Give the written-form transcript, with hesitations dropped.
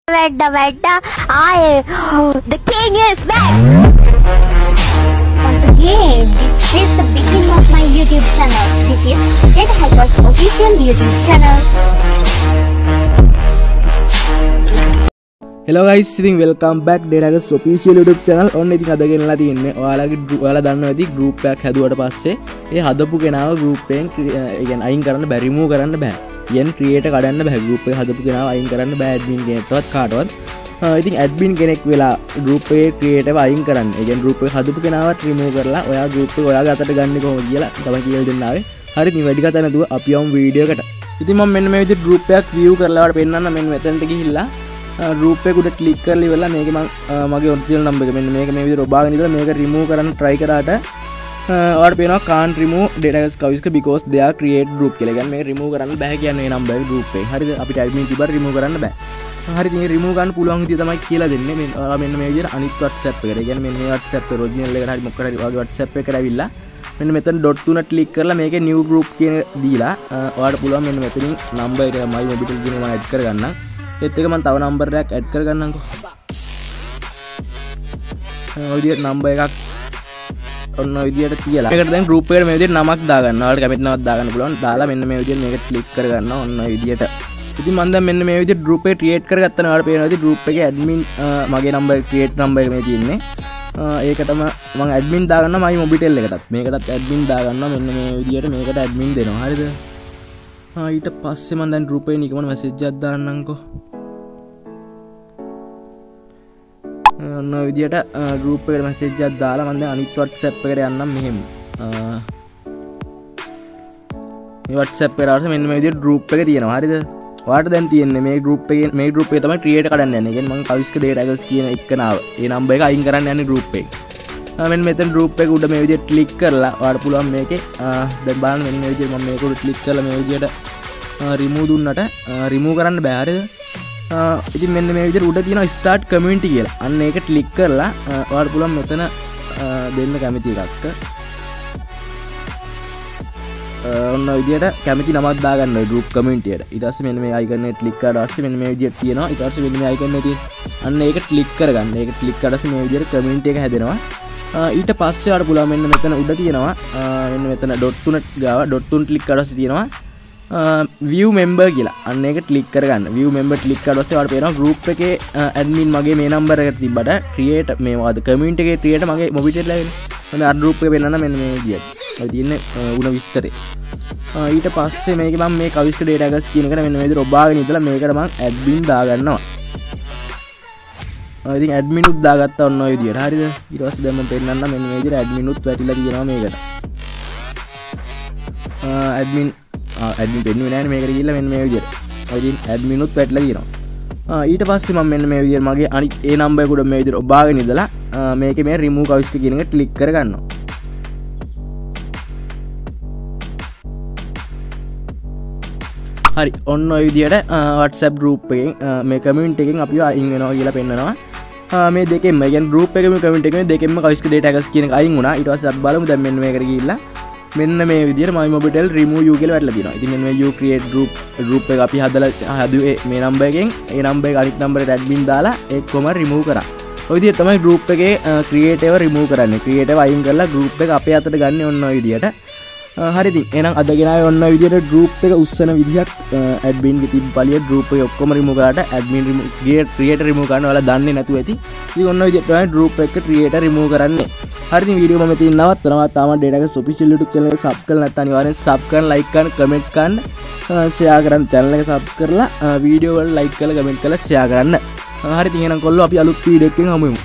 The king is back! Once again, this is the beginning of my YouTube channel. This is KAVISHKA's official YouTube channel. Hello guys, welcome back to KAVISHKA's official YouTube channel. ඔන්න ඉතින් අද ගෙනලා තියෙන්නේ ඔයාලා දන්නවා ඇති group එකක් හැදුවට පස්සේ ඒ හදපු කෙනාව group එකෙන් يعني අයින් කරන්න බෑ, remove කරන්න බෑ. යෙන් creator කඩන්න බෑ. group එක හදපු කෙනාව අයින් කරන්න බෑ admin කෙනෙක්වත් කාටවත්. ඉතින් admin කෙනෙක් වෙලා group එකේ creator අයින් කරන්න. ඒ කියන්නේ group එක හදපු කෙනාවත් remove කරලා ඔයා group එක ඔයාගේ අතට ගන්න කොහොමද කියලා තමයි කියලා දෙන්න ආවේ. හරි ඉතින් වැඩි කතා නැතුව අපි යමු වීඩියෝ එකට. ඉතින් මම මෙන්න මේ විදිහට group එකක් view කරලා ඔයාලට පෙන්නන්න මෙන්න මෙතනට ගිහිල්ලා group එක උඩ click කරලා ඉවරලා මේකේ මම මගේ original number එක මෙන්න මේක මේ විදිහට ඔබාගෙන ඉඳලා මේක remove කරන්න try කරාට ඔයාලට පේනවා can't remove KAVISHKA because they are create group කියලා. කියන්නේ මේක remove කරන්න බෑ කියන්නේ මේ number එක group එකේ. හරිද? අපිට admin තිබ්බට remove කරන්න බෑ. හරි ඉතින් remove ගන්න පුළුවන් විදිය තමයි කියලා දෙන්නේ. මෙන්න මේ විදිහට අනිත් WhatsApp එකට. ඒ කියන්නේ මෙන්න මේ WhatsApp එක original එකට හරි මොකක්ද හරි ඔයාගේ WhatsApp එකට ඇවිල්ලා මෙන්න මෙතන dot 3 click කරලා මේකේ new group කියන දීලා ඔයාලට පුළුවන් මෙන්න මෙතනින් number එක my mobile කියන මම add කරගන්නම්. ඒත් එක මම තව number එකක් add කරගන්නම්කෝ. ඔය විදිහට number එකක් ඔන්න ඔය විදිහට තියලා මේකට දැන් group එකට මේ විදිහට නමක් දාගන්න. ඔයාලට කැමති නමක් දාගන්න පුළුවන්. දාලා මෙන්න මේ විදිහට මේක click කරගන්න ඔන්න ඔය විදිහට. ඉතින් මම දැන් මෙන්න මේ විදිහට group එක create කරගත්තා නේ. ඔයාලට පේනවා ඉතින් group එකේ admin මගේ number create number එක මේ තියෙන්නේ. ඒකටම මම admin දාගන්නවා my mobile එකටත්. මේකටත් admin දාගන්නවා මෙන්න මේ විදිහට මේකට admin දෙනවා. හරිද? ඊට පස්සේ මම දැන් group එකේ නිකම්ම message එකක් දාන්නම්කෝ. ඔන්න ඔය විදිහට group එකට message එකක් දාලා මම දැන් අනිත් WhatsApp එකට යන්නම් මෙහෙම. මේ WhatsApp එකට ආවම මෙන්න මේ විදිහට group එක තියෙනවා. හරිද? ඔයාලට දැන් තියෙන්නේ මේ group එකේ තමයි create කරන්න යන්නේ. කියන්නේ මම KAVISHKA KERZ කියන එකනාව. ඒ number එක අයින් කරන්න යන්නේ group එකේ. මෙන්න මෙතන group එක උඩ මේ විදිහට click කරලා ඔයාලට පුළුවන් මේකේ දැන් බලන්න මෙන්න මේ විදිහට මම මේක උඩ click කරලා මේ විදිහට remove දුන්නට remove කරන්න බෑ. හරිද? ඉතින් මෙන්න මේ විදිහට උඩ තියෙනවා start community කියලා. අන්න ඒක click කරලා ඔයාලට පුළුවන් මෙතන දෙන්න කැමති එකක්. ඔන්න ඔය විදිහට කැමති නමක් දාගන්න ඔය group community එකට. ඊට පස්සේ මෙන්න මේ icon එක click කරලා පස්සේ මෙන්න මේ විදිහට තියෙනවා. ඊට පස්සේ මෙන්න මේ icon එක තියෙන. අන්න ඒක click කරගන්න. ඒක click කරලා පස්සේ මේ විදිහට community එක හැදෙනවා. ඊට පස්සේ ඔයාලට පුළුවන් මෙන්න මෙතන උඩ තියෙනවා මෙන්න මෙතන dot 3 ගාව dot 3 click කරලා පස්සේ තියෙනවා view member කියලා. අන්න ඒක click කරගන්න. view member click කරලා පස්සේ ඔයාලට පේනවා group එකේ admin මගේ මේ number එකට තිබ්බට create මේ මොකද community එකේ create මගේ mobile එකට ලැබෙන්නේ. මම අර group එක පෙන්නන්න මෙන්න මේ විදියට. ඔය තියෙන්නේ උණ විස්තරේ. ඊට පස්සේ මේකේ මම මේ KAVISHKA KERZ කියන එකට මෙන්න මේ විදිහට ඔබාගෙන ඉඳලා මේකට මම admin දාගන්නවා. ඉතින් admin උත් දාගත්තා ඔන්න ඔය විදිහට. හරිද? ඊට පස්සේ දැන් මම පෙන්නන්න මෙන්න මේ විදිහට admin උත් වැටිලා තියෙනවා මේකට. admin පෙන්නුවේ නැහැ නේ මේකට ගිහිල්ලා මෙන්න මේ විදිහට. ඔය ඉතින් admin උත් වැටිලා තියෙනවා. ඊට පස්සේ මම මෙන්න මේ විදිහට මගේ අනිත් ඒ number එක උඩ මේ විදිහට ඔබාගෙන ඉඳලා මේකේ මේ remove KAVISHKA කියන එක click කරගන්නවා. හරි ඔන්න ඔය විදිහට WhatsApp group එකෙන් මේ community එකෙන් අපිව අයින් වෙනවා කියලා පෙන්නනවා. මේ දෙකෙන්ම කියන්නේ group එකේ මේ community එකේ දෙකෙන්ම KAVISHKA KERZ කියන එක අයින් වුණා. ඊට පස්සේ අපි බලමු දැන් මෙන්න මේකට ගිහිල්ලා මෙන්න මේ විදිහට my mobile remove you කියලා වැටලා තියෙනවා. ඉතින් මෙන්න මේ you create group එක අපි හදුවේ මේ number එකෙන් ඒ number එක අනිත් number එකට admin දාලා ඒකම remove කරා. ඔය විදිහට තමයි group එකේ creative remove කරන්නේ. creative අයින් කරලා group එක අපේ අතට ගන්න ඔන්න ඔය විදිහට. හරි ඉතින් එහෙනම් අද ගෙනාවේ ඔන්න ඔය විදිහට group එක උස්සන විදිහක් admin ගේ තිබ්බ පළිය group එක ඔක්කොම remove කරාට admin creator remove කරන්න ඔයාලා දන්නේ නැතුව ඇති. ඉතින් ඔන්න ඔය විදිහට තමයි group එක creator remove කරන්නේ. හරි ඉතින් වීඩියෝ මම මෙතන නවත්තනවා. තාම KAVISHKA official YouTube channel එක sub කරලා නැත්නම් අනිවාර්යෙන් sub කරන්න, like කරන්න, comment කරන්න, share කරන්න. channel එක sub කරලා වීඩියෝ වල like කරලා comment කරලා share කරන්න. හරි ඉතින් එහෙනම් කොල්ලෝ අපි අලුත් වීඩියෝ එකකින් හමු වෙමු.